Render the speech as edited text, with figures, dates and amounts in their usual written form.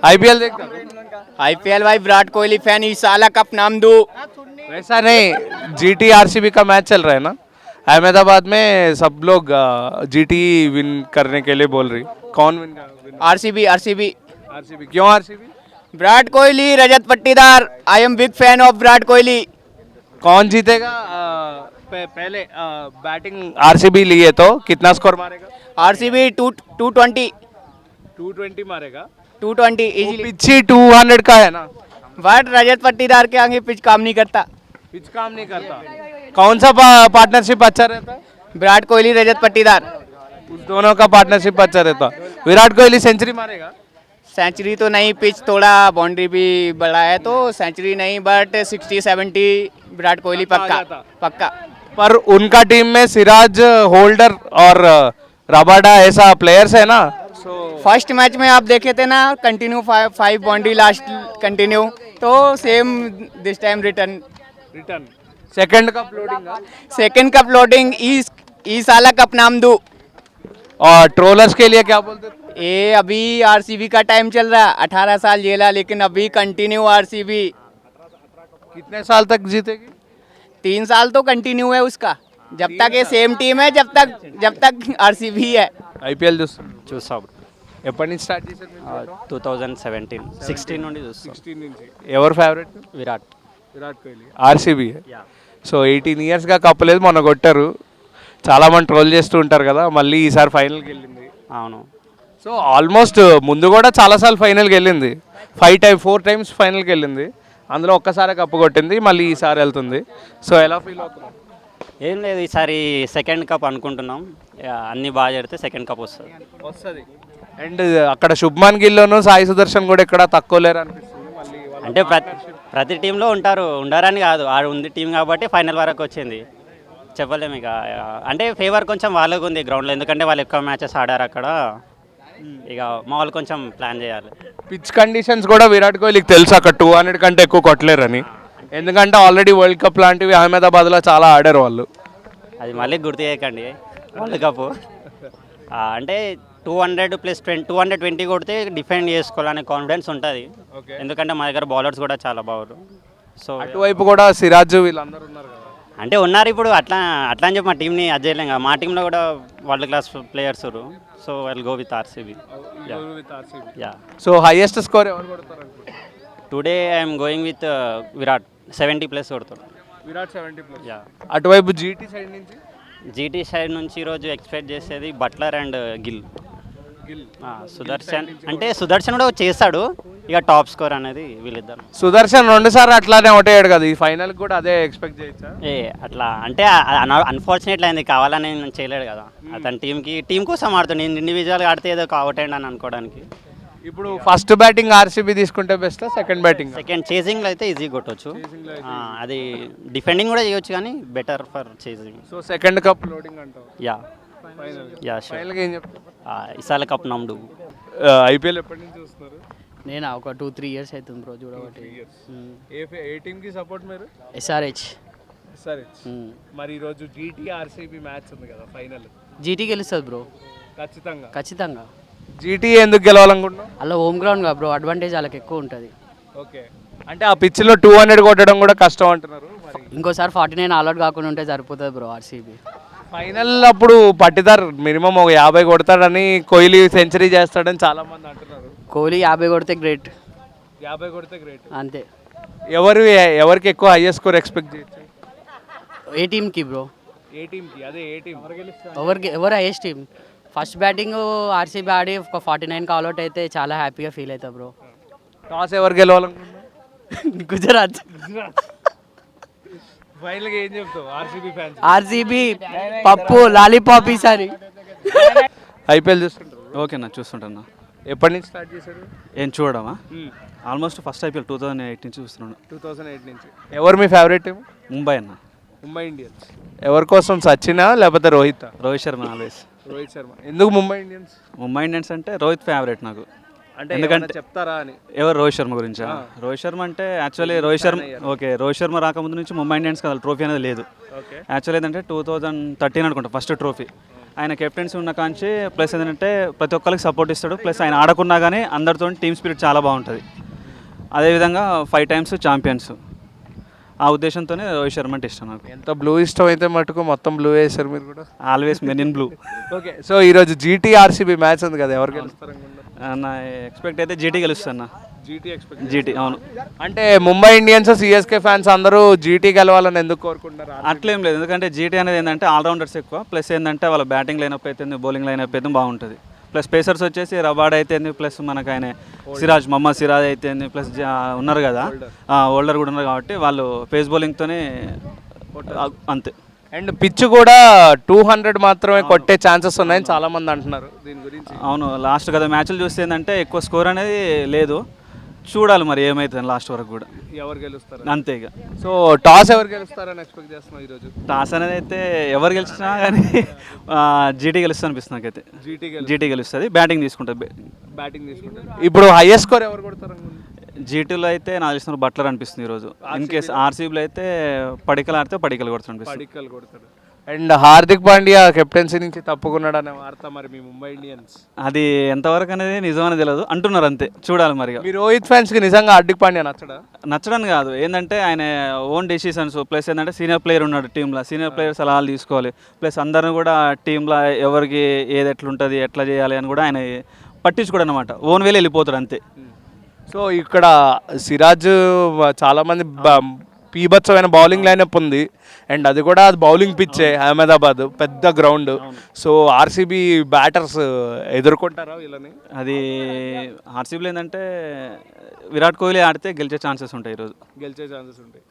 IPL देखता हो? IPL भाई विराट कोहली फैन इस साल कप नाम दो। वैसा नहीं, जीटी आरसीबी का मैच चल रहा है ना, अहमदाबाद में सब लोग जीटी विन करने के लिए बोल रही, कौन विन? RCB RCB RCB. क्यों आरसीबी? विराट कोहली रजत पट्टीदार। I am big fan of Virat Kohli. कौन जीतेगा? पहले बैटिंग आरसीबी लिए तो कितना स्कोर मारेगा? आरसीबी 220 220 मारेगा। 220 इजीली। पिच्ची 200 का है ना, बट रजत पट्टीदार के आगे पिच काम नहीं करता। पिच काम नहीं करता। कौन सा पार्टनरशिप अच्छा रहता है? विराट कोहली रजत पट्टीदार। उस दोनों का पार्टनरशिप अच्छा रहता। विराट कोहली सेंचुरी मारेगा? सेंचुरी तो नहीं, पिच थोड़ा बाउंड्री भी बड़ा है तो सेंचुरी नहीं, बट 60-70 विराट कोहली पक्का पक्का। पर उनका टीम में सिराज, होल्डर और रबाडा ऐसा प्लेयर्स है ना, सो फर्स्ट मैच में आप देखे थे ना, कंटिन्यू 5 बाउंड्री लास्ट कंटिन्यू, तो same this time return. Return second का लोडिंग। सेकंड कप लोडिंग ई साला कप नाम दो। और ट्रोलर्स के लिए क्या बोलते थे? ये अभी आरसीबी का टाइम चल रहा, 18 साल जेला, लेकिन अभी कंटिन्यू आरसीबी। कितने साल तक जीतेगी? 3 साल तो कंटिन्यू है उसका, जब तक ये सेम टीम है, जब तक आरसीबी है। ఐపీఎల్ చూస్తాం ఎప్పటి నుంచి స్టార్ట్ చేశారు? 2017-16 నుండి చూస్తాం. 16 నుంచి. ఎవరు favourite? Virat. Virat Kohli. RCB. So 18 ఇయర్స్గా కప్పలేదు, మొన్న కొట్టారు. చాలా మంది ట్రోల్ చేస్తూ ఉంటారు కదా, మళ్ళీ ఈసారి ఫైనల్కి వెళ్ళింది. అవును. సో ఆల్మోస్ట్ ముందు కూడా చాలాసార్లు ఫైనల్కి వెళ్ళింది, 4 టైమ్స్ ఫైనల్కి వెళ్ళింది, అందులో ఒక్కసారి కప్పు కొట్టింది, మళ్ళీ ఈసారి వెళ్తుంది. సో ఎలా ఫీల్ అవుతున్నారు? ఏం లేదు, ఈసారి సెకండ్ కప్ అనుకుంటున్నాం. అన్నీ బాగా జరిగితే సెకండ్ కప్ వస్తుంది. అండ్ అక్కడ శుభ్మాన్ గిల్లోను సాయి సుదర్శన్ కూడా ఇక్కడ తక్కువ లేరు అనిపిస్తుంది. మళ్ళీ అంటే ప్రతి టీంలో ఉండారని కాదు, ఆడు ఉంది టీం కాబట్టి ఫైనల్ వరకు వచ్చింది. చెప్పలేము ఇక, అంటే ఫేవర్ కొంచెం వాళ్ళకు ఉంది గ్రౌండ్లో, ఎందుకంటే వాళ్ళు ఎక్కువ మ్యాచెస్ ఆడారు అక్కడ. ఇక మా వాళ్ళు కొంచెం ప్లాన్ చేయాలి. పిచ్ కండిషన్స్ కూడా విరాట్ కోహ్లీకి తెలుసు అక్కడ 200 కంటే ఎక్కువ కొట్టలేరని, ఎందుకంటే ఆల్రెడీ వరల్డ్ కప్ లాంటివి అహ్మదాబాద్లో చాలా ఆడారు వాళ్ళు. అది మళ్ళీ గుర్తు చేయకండి, వరల్డ్ కప్ అంటే 200+20 కొడితే డిఫెండ్ చేసుకోవాలనే కాన్ఫిడెన్స్ ఉంటుంది, ఎందుకంటే మా దగ్గర బౌలర్స్ కూడా చాలా బాగున్నారు. సో అటువైపు కూడా సిరాజ్ వీళ్ళందరూ ఉన్నారు కదా, అంటే ఉన్నారు ఇప్పుడు. అట్లా అని చెప్పి మా టీంని అది చేయలేం కదా, మా టీంలో కూడా world class players. So I'll go with RCB. Yeah. So highest score ఎవరు కొడతారు? Today I'm going with Virat, 70+ కొడతాడు. విరాట్ 70+. యా. అటువైపు జీటీ సైడ్ నుంచి? జీటీ సైడ్ నుంచి ఈరోజు ఎక్స్పెక్ట్ చేసేది బట్లర్ అండ్ గిల్. సుదర్శన్ కూడా చేస్తాడు, ఇక టాప్ స్కోర్ అనేది వీళ్ళిద్దరు. సుదర్శన్ 2 సార్లు అట్లానే ఒకటేయాడు కదా, ఈ ఫైనల్ కూడా అదే ఎక్స్పెక్ట్ చేయొచ్చా? అట్లా అంటే అన్ఫార్చునేట్లీ అయింది, కావాలని నేను చేయలేడు కదా. అతని టీం కోసం ఆడుతుంది, ఇండివిజువల్గా ఆడితే ఏదో అవుట్ అయ్యండి అని అనుకోవడానికి. ఇప్పుడు ఫస్ట్ బ్యాటింగ్ ఆర్సీబీ తీసుకుంటే బెస్ట్, సెకండ్ బ్యాటింగ్? సెకండ్ చేసింగ్లో అయితే ఈజీ కొట్టవచ్చు, అది డిఫెండింగ్ కూడా చేయొచ్చు కానీ better for chasing. So second cup loading అంటావు? యా. యా ఫైనల్ ఏం చెప్తారు? ఈసారి కప్ నమ్ముడు. ఐపీఎల్ ఎప్పటి నుంచి చూస్తున్నారు? నేను ఒక 2-3 ఇయర్స్ అవుతుంది బ్రో చూడబట్టి. ఏ టీంకి సపోర్ట్ మీరు? ఎస్ఆర్హెచ్. మరి ఈరోజు జీటీ ఆర్సీబీ మ్యాచ్ ఉంది కదా ఫైనల్, జీటీ గెలుస్తుంది బ్రో ఖచ్చితంగా. జీటీ ఎందుకు గెలవాలనుకుంటున్నాం? అలా హోమ్ గ్రౌండ్ కా బ్రో, అడ్వాంటేజ్ వాళ్ళకి ఎక్కువ ఉంటుంది. ఓకే, అంటే ఆ పిచ్లో 200 కొట్టడం కూడా కష్టం అంటున్నారు. ఇంకోసారి 49 ఆల్అౌట్ కాకుండా ఉంటే సరిపోతుంది బ్రో ఆర్సీబీ. ఫైనల్ అప్పుడు పట్టిదార్ మినిమం ఒక 50 కొడతాడని, కోహ్లీ సెంచరీ చేస్తాడని చాలా మంది అంటున్నారు. కోహ్లీ 50 కొడితే గ్రేట్. 50 కొడితే గ్రేట్ అంతే. ఎవరికి ఎక్కువ హైయెస్ట్ స్కోర్ ఎక్స్పెక్ట్ చేయొచ్చు? ఏ టీంకి బ్రో? ఏ టీంకి? అదే ఏ టీం ఎవరు highest team? First batting RCB ఆడి ఒక 49 ఆల్అౌట్ అయితే చాలా హ్యాపీగా ఫీల్ అవుతా బ్రో. టాస్ ఎవరు గెలవాలనుకుంటున్నారు? గుజరాత్. ఫైనల్గా ఏం చెప్తావు ఆర్సీబీ ఫ్యాన్స్? ఆర్సీబీ పప్పు లాలీపాప్ ఈసారి. ఐపీఎల్ చూస్తుంటారు? ఓకేనా, చూస్తుంటా. ఎప్పటి నుంచి స్టార్ట్ చేశారు? ఏం చూడమా? ఆల్మోస్ట్ ఫస్ట్ ఐపీఎల్ 2008 నుంచి చూస్తున్నాను. 2008 నుంచి. ఎవరు మీ ఫేవరెట్ టీం? ముంబై అన్న. ముంబై ఇండియన్స్. ఎవరి కోసం, సచినా లేకపోతే రోహిత్? రోహిత్ శర్మ ఆల్వేస్. రోహిత్ శర్మ. ఎందుకు ముంబై ఇండియన్స్? ముంబై ఇండియన్స్ అంటే రోహిత్ ఫేవరెట్ నాకు. అంటే ఎందుకంటే చెప్తారా అని? ఎవరు? రోహిత్ శర్మ గురించా? రోహిత్ శర్మ అంటే యాక్చువల్లీ రోహిత్ శర్మ రాకముందు నుంచి ముంబై ఇండియన్స్ కదా ట్రోఫీ అనేది లేదు. యాక్చువల్లీ ఏంటంటే 2013 అనుకుంటా ఫస్ట్ ట్రోఫీ. ఆయన కెప్టెన్సీ ఉన్న కాంచి ప్లస్ ఏంటంటే ప్రతి ఒక్కరికి సపోర్ట్ ఇస్తాడు, ప్లస్ ఆయన ఆడకున్నా కానీ అందరితో టీమ్ స్పిరిట్ చాలా బాగుంటుంది. అదేవిధంగా 5 టైమ్స్ ఛాంపియన్స్. ఆ ఉద్దేశంతోనే రోహిత్ శర్మ అంటే ఇష్టం నాకు. ఎంత బ్లూ ఇష్టం అయితే మటుకు మొత్తం బ్లూ వేసారు మీరు కూడా. Always men in blue. Okay, so ఈరోజు జీటీ ఆర్సీబీ మ్యాచ్ ఉంది కదా, ఎవరు గెలుస్తారు అనుకుంటున్నారు? నా ఎక్స్పెక్ట్ అయితే జీటీ గెలుస్తాను. జీటీ అవును. అంటే ముంబై ఇండియన్స్ సిఎస్కే ఫ్యాన్స్ అందరూ జీటీ గెలవాలని ఎందుకు కోరుకుంటారు? అట్లేం లేదు, ఎందుకంటే జీటీ అనేది ఏంటంటే ఆల్రౌండర్స్ ఎక్కువ, ప్లస్ ఏంటంటే వాళ్ళ బ్యాటింగ్ లైనప్ అయితే బౌలింగ్ లైనప్ అయితే బాగుంటుంది. ప్లస్ పేసర్స్ వచ్చేసి రబాడ్ అయితే ప్లస్ మనకు ఆయన మహమ్మద్ సిరాజ్ అయితే ప్లస్ ఉన్నారు కదా, ఓల్డర్ కూడా ఉన్నారు కాబట్టి వాళ్ళు పేస్ బౌలింగ్తోనే అంతే. అండ్ పిచ్ కూడా 200 మాత్రమే కొట్టే ఛాన్సెస్ ఉన్నాయని చాలా మంది అంటున్నారు దీని గురించి. అవును, లాస్ట్ కదా మ్యాచ్లు చూస్తే ఏంటంటే ఎక్కువ స్కోర్ అనేది లేదు, చూడాలి మరి ఏమవుతుంది లాస్ట్ వరకు కూడా, ఎవరు గెలుస్తారు అంతే ఇక. సో టాస్ ఎవరు గెలుస్తారని ఎక్స్పెక్ట్ చేస్తున్నాం ఈరోజు? టాస్ అనేది అయితే ఎవరు గెలిచినా కానీ జీటీ గెలుస్తుంది అనిపిస్తుంది నాకైతే. జీటీ గెలుస్తుంది, బ్యాటింగ్ తీసుకుంటుంది. బ్యాటింగ్ తీసుకుంటారు. ఇప్పుడు హైయెస్ట్ స్కోర్ ఎవరు కొడతారు? జీటీలో అయితే నాకు తెలిసిన బట్లర్ అనిపిస్తుంది ఈరోజు. ఇన్ కేస్ ఆర్సీబీలో అయితే పడికలు ఆడితే పడికలు కొడుతుంది అనిపిస్తుంది. అండ్ హార్దిక్ పాండ్యా కెప్టెన్సీ నుంచి తప్పుకున్నాడు అనే వార్త మరి మీ ముంబై ఇండియన్స్ అది ఎంతవరకు అనేది నిజమని తెలియదు అంటున్నారు, అంతే చూడాలి మరి. మీ రోహిత్ ఫ్యాన్స్కి నిజంగా హార్దిక్ పాండ్యా నచ్చడా? నచ్చడం కాదు, ఏంటంటే ఆయన ఓన్ డెసిషన్స్, ప్లస్ ఏంటంటే సీనియర్ ప్లేయర్ ఉన్నాడు టీంలో, సీనియర్ ప్లేయర్ సలహాలు తీసుకోవాలి, ప్లస్ అందరిని కూడా టీంలో ఎవరికి ఏది ఎట్లుంటుంది ఎట్లా చేయాలి అని కూడా ఆయన పట్టించుకోడు అనమాట, ఓన్ వేలు వెళ్ళిపోతాడు అంతే. సో ఇక్కడ సిరాజ్ చాలామంది పీభత్సమైన బౌలింగ్ లైనప్ ఉంది, అండ్ అది కూడా బౌలింగ్ పిచ్చే, అహ్మదాబాద్ పెద్ద గ్రౌండ్. సో ఆర్సీబీ బ్యాటర్స్ ఎదుర్కొంటారా వీళ్ళని? అది ఆర్సీబీలో ఏంటంటే విరాట్ కోహ్లీ ఆడితే గెలిచే ఛాన్సెస్ ఉంటాయి ఈరోజు. గెలిచే ఛాన్సెస్ ఉంటాయి.